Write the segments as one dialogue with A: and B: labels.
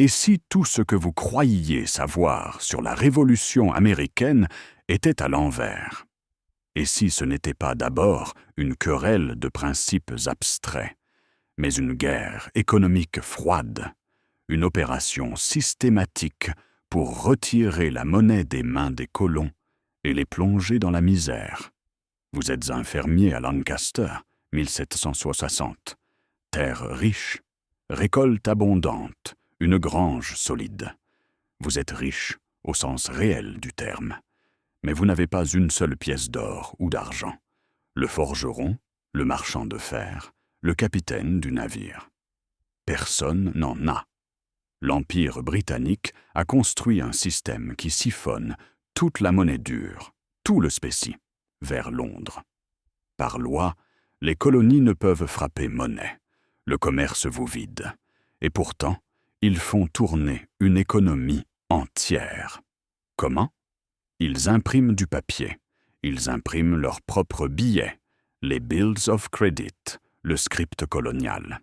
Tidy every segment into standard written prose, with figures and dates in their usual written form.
A: Et si tout ce que vous croyiez savoir sur la Révolution américaine était à l'envers? Et si ce n'était pas d'abord une querelle de principes abstraits, mais une guerre économique froide, une opération systématique pour retirer la monnaie des mains des colons et les plonger dans la misère? Vous êtes un fermier à Lancaster, 1760. Terre riche, récolte abondante, une grange solide. Vous êtes riche au sens réel du terme, mais vous n'avez pas une seule pièce d'or ou d'argent. Le forgeron, le marchand de fer, le capitaine du navire. Personne n'en a. L'Empire britannique a construit un système qui siphonne toute la monnaie dure, tout le spécie, vers Londres. Par loi, les colonies ne peuvent frapper monnaie. Le commerce vous vide. Et pourtant, ils font tourner une économie entière. Comment? Ils impriment du papier. Ils impriment leurs propres billets, les Bills of Credit, le script colonial.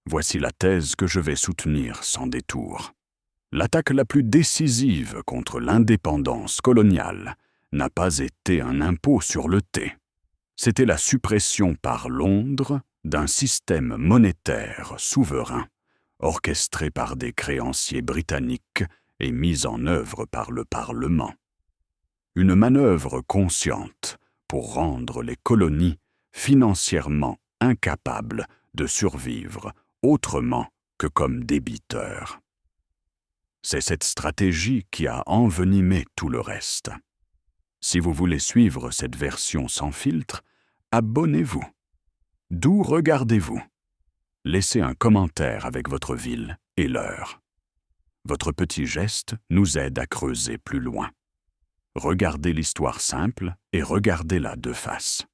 A: Voici la thèse que je vais soutenir sans détour. L'attaque la plus décisive contre l'indépendance coloniale n'a pas été un impôt sur le thé. C'était la suppression par Londres d'un système monétaire souverain, orchestré par des créanciers britanniques et mis en œuvre par le Parlement. Une manœuvre consciente pour rendre les colonies financièrement incapables de survivre autrement que comme débiteurs. C'est cette stratégie qui a envenimé tout le reste. Si vous voulez suivre cette version sans filtre, abonnez-vous. D'où regardez-vous? Laissez un commentaire avec votre ville et l'heure. Votre petit geste nous aide à creuser plus loin. Regardez l'histoire simple et regardez-la de face.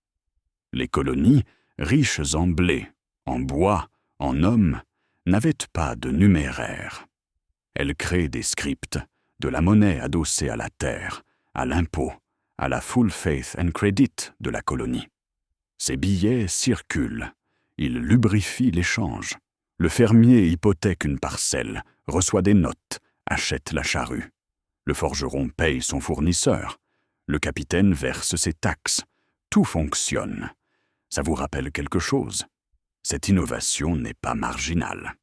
A: Les colonies, riches en blé, en bois, en hommes, n'avaient pas de numéraire. Elles créent des scripts, de la monnaie adossée à la terre, à l'impôt, à la full faith and credit de la colonie. Ces billets circulent, ils lubrifient l'échange. Le fermier hypothèque une parcelle, reçoit des notes, achète la charrue. Le forgeron paye son fournisseur. Le capitaine verse ses taxes. Tout fonctionne. Ça vous rappelle quelque chose? Cette innovation n'est pas marginale.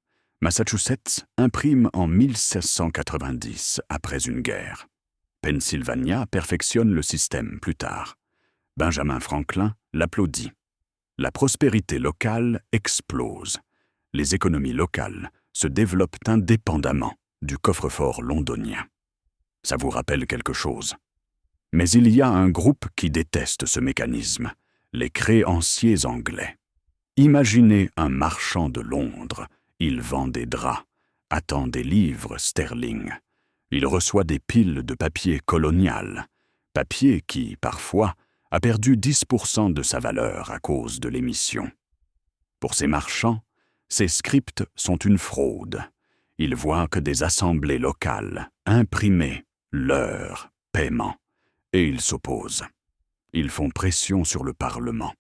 A: Massachusetts imprime en 1690, après une guerre. Pennsylvania perfectionne le système plus tard. Benjamin Franklin l'applaudit. La prospérité locale explose. Les économies locales se développent indépendamment du coffre-fort londonien. Ça vous rappelle quelque chose? Mais il y a un groupe qui déteste ce mécanisme, les créanciers anglais. Imaginez un marchand de Londres. Il vend des draps, attend des livres sterling. Il reçoit des piles de papier colonial, papier qui, parfois, a perdu 10% de sa valeur à cause de l'émission. Pour ces marchands, ces scripts sont une fraude. Ils voient que des assemblées locales imprimer leur paiement et ils s'opposent. Ils font pression sur le Parlement.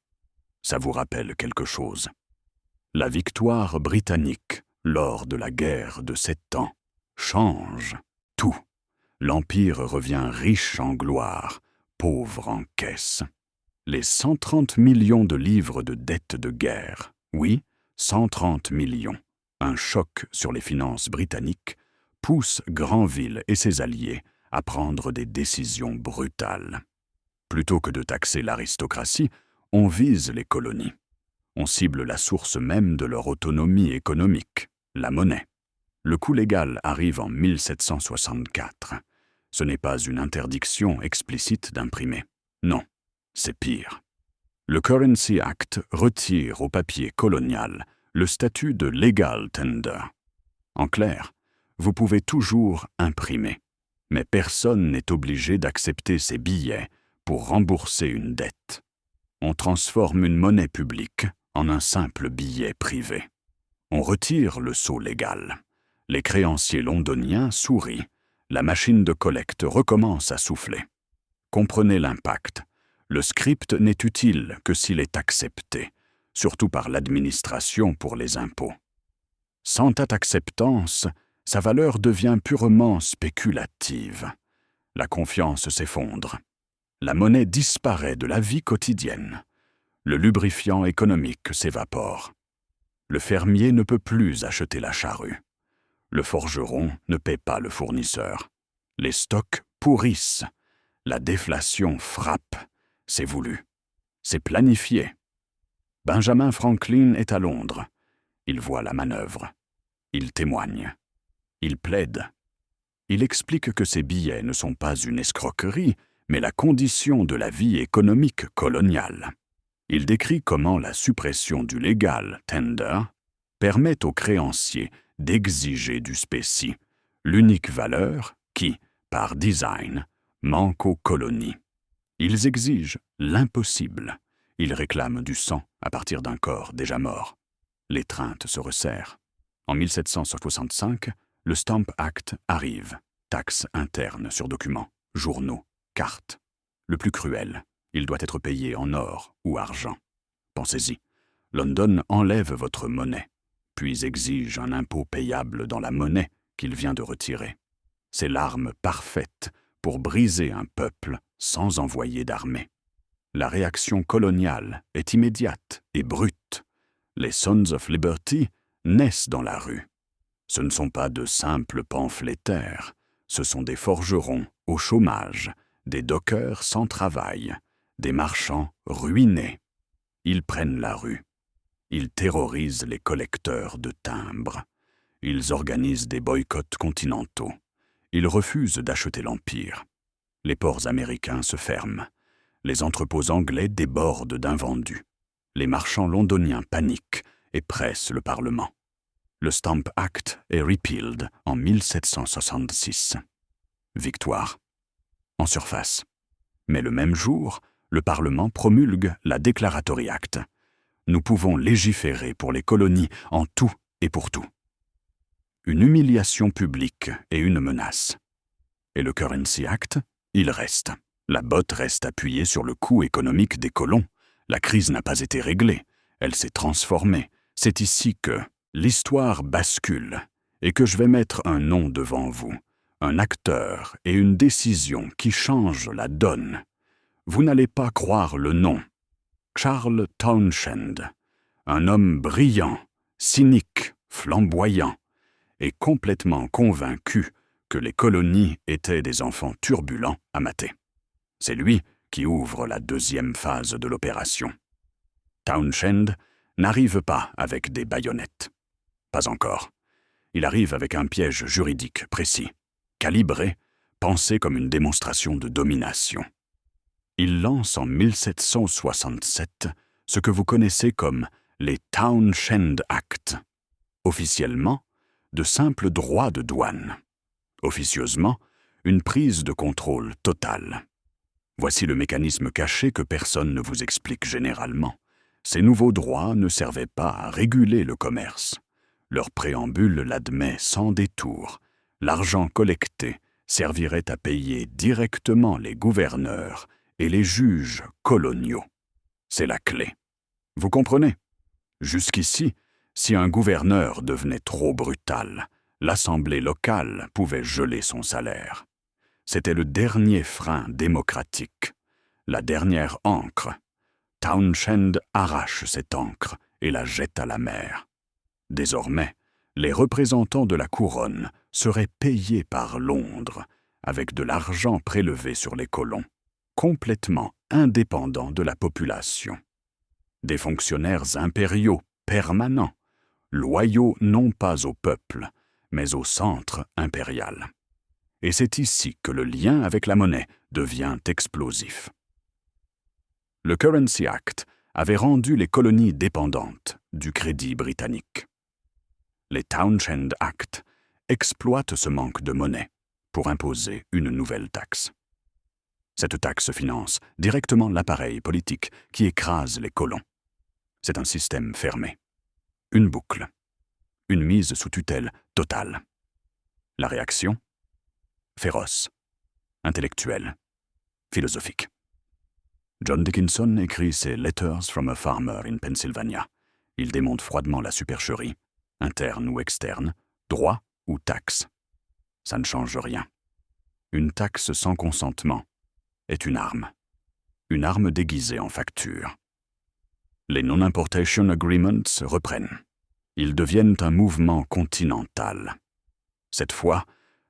A: Ça vous rappelle quelque chose? La victoire britannique lors de la guerre de 7 ans change tout. L'Empire revient riche en gloire, pauvre en caisse. Les 130 millions de livres de dettes de guerre, oui, 130 millions, un choc sur les finances britanniques, pousse Granville et ses alliés à prendre des décisions brutales. Plutôt que de taxer l'aristocratie, on vise les colonies. On cible la source même de leur autonomie économique, la monnaie. Le coup légal arrive en 1764. Ce n'est pas une interdiction explicite d'imprimer. Non, c'est pire. Le Currency Act retire au papier colonial le statut de legal tender. En clair, vous pouvez toujours imprimer, mais personne n'est obligé d'accepter ces billets pour rembourser une dette. On transforme une monnaie publique en un simple billet privé. On retire le sceau légal. Les créanciers londoniens sourient. La machine de collecte recommence à souffler. Comprenez l'impact. Le script n'est utile que s'il est accepté, surtout par l'administration pour les impôts. Sans date acceptance, sa valeur devient purement spéculative. La confiance s'effondre. La monnaie disparaît de la vie quotidienne. Le lubrifiant économique s'évapore. Le fermier ne peut plus acheter la charrue. Le forgeron ne paie pas le fournisseur. Les stocks pourrissent. La déflation frappe. C'est voulu. C'est planifié. Benjamin Franklin est à Londres. Il voit la manœuvre. Il témoigne. Il plaide. Il explique que ces billets ne sont pas une escroquerie, mais la condition de la vie économique coloniale. Il décrit comment la suppression du légal tender permet aux créanciers d'exiger du spécie, l'unique valeur qui, par design, manque aux colonies. Ils exigent l'impossible. Ils réclament du sang à partir d'un corps déjà mort. L'étreinte se resserre. En 1765, le Stamp Act arrive. Taxe interne sur documents, journaux, cartes. Le plus cruel, il doit être payé en or ou argent. Pensez-y, London enlève votre monnaie, puis exige un impôt payable dans la monnaie qu'il vient de retirer. C'est l'arme parfaite pour briser un peuple sans envoyer d'armée. La réaction coloniale est immédiate et brute. Les Sons of Liberty naissent dans la rue. Ce ne sont pas de simples pamphlétaires, ce sont des forgerons au chômage, des dockers sans travail, des marchands ruinés. Ils prennent la rue. Ils terrorisent les collecteurs de timbres. Ils organisent des boycotts continentaux. Ils refusent d'acheter l'Empire. Les ports américains se ferment. Les entrepôts anglais débordent d'invendus. Les marchands londoniens paniquent et pressent le Parlement. Le Stamp Act est repealed en 1766. Victoire. En surface. Mais le même jour, le Parlement promulgue la Declaratory Act. Nous pouvons légiférer pour les colonies en tout et pour tout. Une humiliation publique et une menace. Et le Currency Act, il reste. La botte reste appuyée sur le coût économique des colons. La crise n'a pas été réglée. Elle s'est transformée. C'est ici que l'histoire bascule et que je vais mettre un nom devant vous, un acteur et une décision qui changent la donne. Vous n'allez pas croire le nom. Charles Townshend, un homme brillant, cynique, flamboyant et complètement convaincu que les colonies étaient des enfants turbulents à mater. C'est lui qui ouvre la deuxième phase de l'opération. Townshend n'arrive pas avec des baïonnettes. Pas encore. Il arrive avec un piège juridique précis, calibré, pensé comme une démonstration de domination. Il lance en 1767 ce que vous connaissez comme les Townshend Acts. Officiellement, de simples droits de douane. Officieusement, une prise de contrôle totale. Voici le mécanisme caché que personne ne vous explique généralement. Ces nouveaux droits ne servaient pas à réguler le commerce. Leur préambule l'admet sans détour. L'argent collecté servirait à payer directement les gouverneurs et les juges coloniaux. C'est la clé. Vous comprenez? Jusqu'ici, si un gouverneur devenait trop brutal, l'Assemblée locale pouvait geler son salaire. C'était le dernier frein démocratique, la dernière ancre. Townshend arrache cette ancre et la jette à la mer. Désormais, les représentants de la couronne seraient payés par Londres avec de l'argent prélevé sur les colons, complètement indépendants de la population. Des fonctionnaires impériaux permanents, loyaux non pas au peuple, mais au centre impérial. Et c'est ici que le lien avec la monnaie devient explosif. Le Currency Act avait rendu les colonies dépendantes du crédit britannique. Les Townshend Acts exploitent ce manque de monnaie pour imposer une nouvelle taxe. Cette taxe finance directement l'appareil politique qui écrase les colons. C'est un système fermé. Une boucle. Une mise sous tutelle totale. La réaction? Féroce, intellectuelle, philosophique. John Dickinson écrit ses Letters from a Farmer in Pennsylvania. Il démonte froidement la supercherie, interne ou externe, droit ou taxe. Ça ne change rien. Une taxe sans consentement est une arme déguisée en facture. Les Non-Importation Agreements reprennent. Ils deviennent un mouvement continental. Cette fois,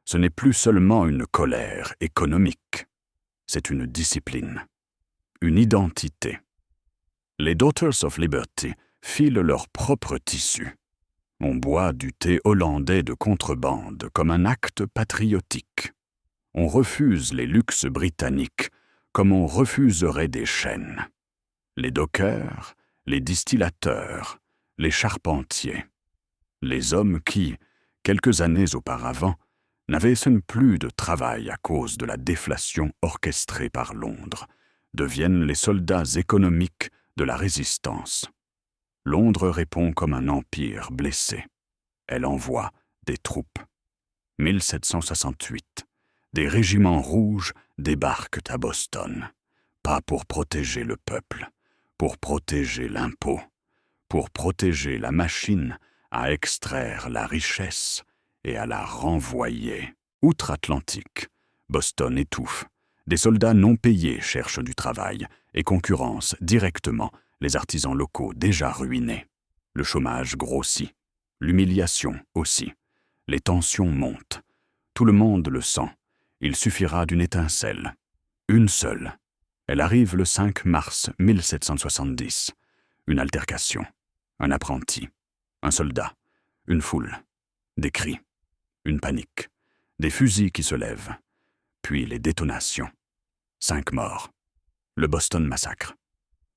A: ce n'est plus seulement une colère économique, c'est une discipline, une identité. Les Daughters of Liberty filent leur propre tissu. On boit du thé hollandais de contrebande comme un acte patriotique. On refuse les luxes britanniques comme on refuserait des chaînes. Les dockers, les distillateurs, les charpentiers, les hommes qui, quelques années auparavant, n'avaient plus de travail à cause de la déflation orchestrée par Londres, deviennent les soldats économiques de la résistance. Londres répond comme un empire blessé. Elle envoie des troupes. 1768, des régiments rouges débarquent à Boston, pas pour protéger le peuple, pour protéger l'impôt, pour protéger la machine à extraire la richesse et à la renvoyer. Outre-Atlantique, Boston étouffe. Des soldats non payés cherchent du travail et concurrencent directement les artisans locaux déjà ruinés. Le chômage grossit, l'humiliation aussi. Les tensions montent. Tout le monde le sent. Il suffira d'une étincelle. Une seule. Elle arrive le 5 mars 1770. Une altercation. Un apprenti. Un soldat. Une foule. Des cris. Une panique. Des fusils qui se lèvent. Puis les détonations. 5 morts. Le Boston Massacre.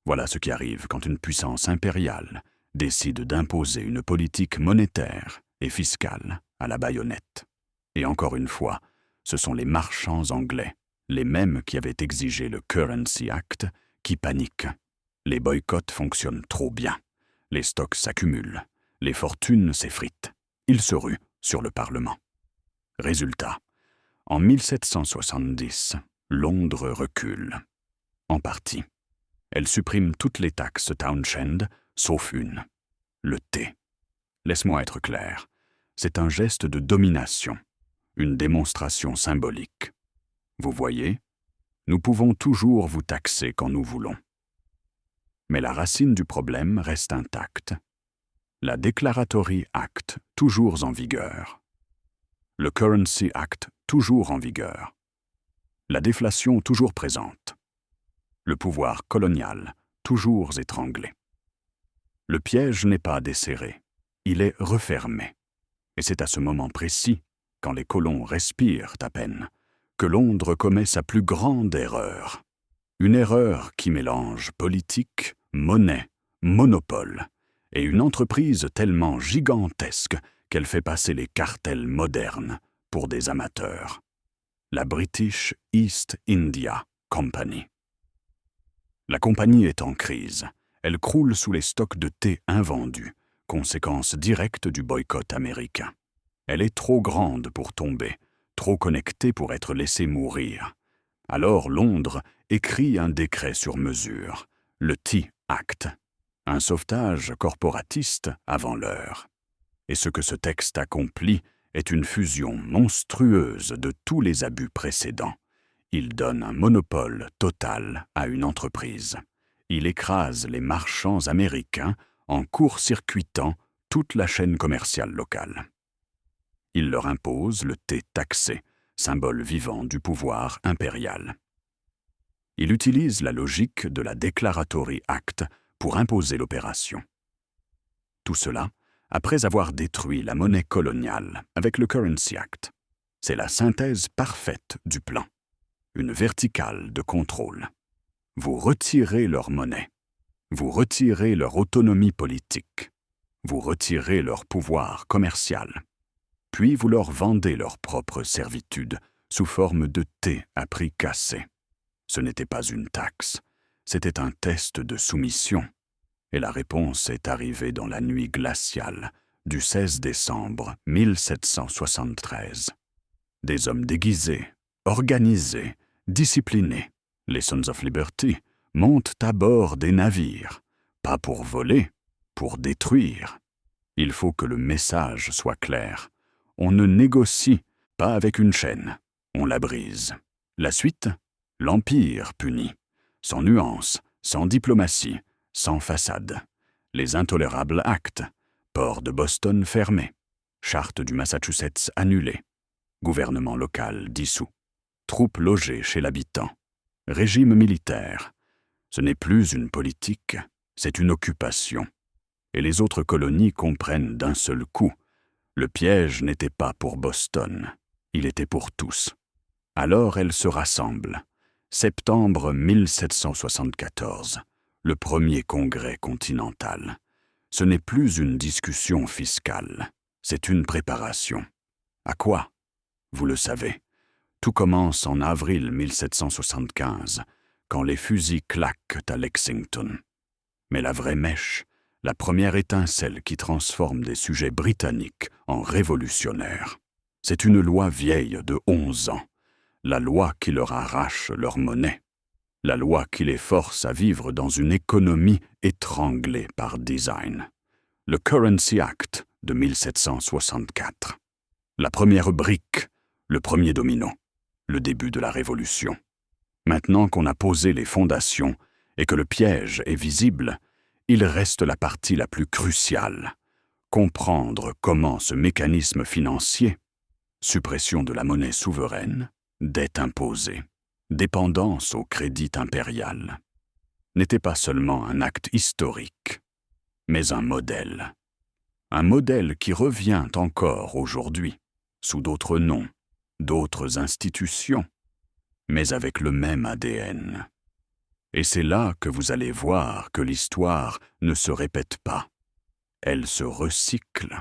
A: Voilà ce qui arrive quand une puissance impériale décide d'imposer une politique monétaire et fiscale à la baïonnette. Et encore une fois, ce sont les marchands anglais, les mêmes qui avaient exigé le Currency Act, qui paniquent. Les boycotts fonctionnent trop bien. Les stocks s'accumulent. Les fortunes s'effritent. Ils se ruent sur le Parlement. Résultat, en 1770, Londres recule. En partie. Elle supprime toutes les taxes Townshend, sauf une. Le thé. Laisse-moi être clair. C'est un geste de domination, une démonstration symbolique. Vous voyez, nous pouvons toujours vous taxer quand nous voulons. Mais la racine du problème reste intacte. La Declaratory Act, toujours en vigueur. Le Currency Act, toujours en vigueur. La déflation, toujours présente. Le pouvoir colonial, toujours étranglé. Le piège n'est pas desserré, il est refermé. Et c'est à ce moment précis, quand les colons respirent à peine, que Londres commet sa plus grande erreur. Une erreur qui mélange politique, monnaie, monopole, et une entreprise tellement gigantesque qu'elle fait passer les cartels modernes pour des amateurs. La British East India Company. La compagnie est en crise. Elle croule sous les stocks de thé invendus, conséquence directe du boycott américain. Elle est trop grande pour tomber, trop connectée pour être laissée mourir. Alors Londres écrit un décret sur mesure, le Tea Act, un sauvetage corporatiste avant l'heure. Et ce que ce texte accomplit est une fusion monstrueuse de tous les abus précédents. Il donne un monopole total à une entreprise. Il écrase les marchands américains en court-circuitant toute la chaîne commerciale locale. Il leur impose le thé taxé, symbole vivant du pouvoir impérial. Il utilise la logique de la Declaratory Act pour imposer l'opération. Tout cela après avoir détruit la monnaie coloniale avec le Currency Act. C'est la synthèse parfaite du plan. Une verticale de contrôle. Vous retirez leur monnaie. Vous retirez leur autonomie politique. Vous retirez leur pouvoir commercial. Puis vous leur vendez leur propre servitude sous forme de thé à prix cassé. Ce n'était pas une taxe, c'était un test de soumission. Et la réponse est arrivée dans la nuit glaciale du 16 décembre 1773. Des hommes déguisés, organisés, disciplinés, les Sons of Liberty, montent à bord des navires, pas pour voler, pour détruire. Il faut que le message soit clair. On ne négocie pas avec une chaîne, on la brise. La suite? L'Empire puni, sans nuance, sans diplomatie, sans façade. Les intolérables actes, port de Boston fermé, charte du Massachusetts annulée, gouvernement local dissous, troupes logées chez l'habitant, régime militaire. Ce n'est plus une politique, c'est une occupation. Et les autres colonies comprennent d'un seul coup. Le piège n'était pas pour Boston, il était pour tous. Alors elles se rassemblent. Septembre 1774, le premier congrès continental. Ce n'est plus une discussion fiscale, c'est une préparation. À quoi? Vous le savez. Tout commence en avril 1775, quand les fusils claquent à Lexington. Mais la vraie mèche, la première étincelle qui transforme des sujets britanniques en révolutionnaires, c'est une loi vieille de 11 ans, la loi qui leur arrache leur monnaie, la loi qui les force à vivre dans une économie étranglée par design, le Currency Act de 1764. La première brique, le premier domino, le début de la Révolution. Maintenant qu'on a posé les fondations et que le piège est visible, il reste la partie la plus cruciale, comprendre comment ce mécanisme financier, suppression de la monnaie souveraine, dette imposée, dépendance au crédit impérial, n'était pas seulement un acte historique, mais un modèle. Un modèle qui revient encore aujourd'hui, sous d'autres noms, d'autres institutions, mais avec le même ADN. Et c'est là que vous allez voir que l'histoire ne se répète pas, elle se recycle.